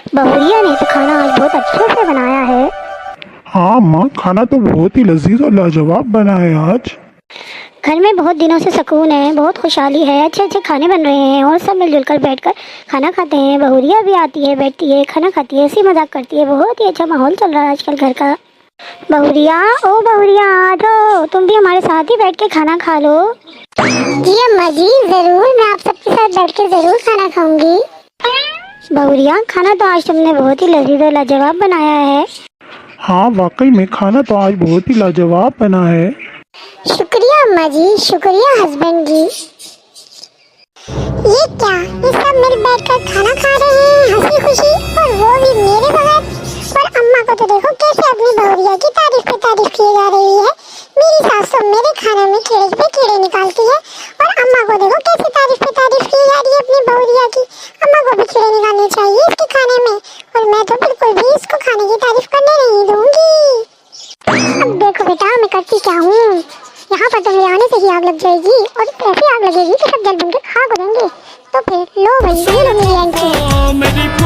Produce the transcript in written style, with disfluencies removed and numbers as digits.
बहुरिया ने तो खाना आज बहुत अच्छे से बनाया है। हाँ माँ, खाना तो बहुत ही लजीज और लाजवाब बना है आज। घर में बहुत दिनों से सुकून है, बहुत खुशहाली है, अच्छे अच्छे खाने बन रहे हैं और सब मिलजुल कर बैठकर खाना खाते हैं। बहुरिया भी आती है, बैठती है, खाना खाती है, हंसी मजाक करती है। बहुत ही अच्छा माहौल चल रहा है आजकल घर का। बहुरिया, ओ बहुरिया आ जाओ, तुम भी हमारे साथ ही बैठ के खाना खा लो। जी अम्मा जी, जरूर, मैं आप सबके साथ बैठ के जरूर खाना खाऊंगी। बहुरिया, खाना तो आज तुमने बहुत ही लजीज और लाजवाब बनाया है। हाँ वाकई में खाना तो आज बहुत ही लाजवाब बना है। शुक्रिया अम्मा जी, शुक्रिया हस्बैंड जी। ये क्या, ये सब मिल बैठकर खाना खा रहे हैं हंसी खुशी, और वो भी मेरे बगैर। और अम्मा को तो देखो कैसे अपनी बहुरिया की तारीफ पे तारीफ की जा रही है। मेरी सास तो मेरे खाने में कीड़े पे कीड़े निकालती है, और अम्मा को देखो कैसे तारीफ पे तारीफ की जा रही है अपनी बहुरिया की। अम्मा को भी कीड़े निकालने चाहिए इसके खाने में, और मैं तो बिल्कुल भी इसको खाने की तारीफ करने नहीं दूंगी। अब देखो बेटा, मैं करती क्या हूँ, यहाँ पर तो मेरे आने से ही आग लग जाएगी, और ऐसी आग लगेगी कि सब जल बन के खाक हो जाएंगे। तो फिर लो भाई, ये लो मेरी एंट्री।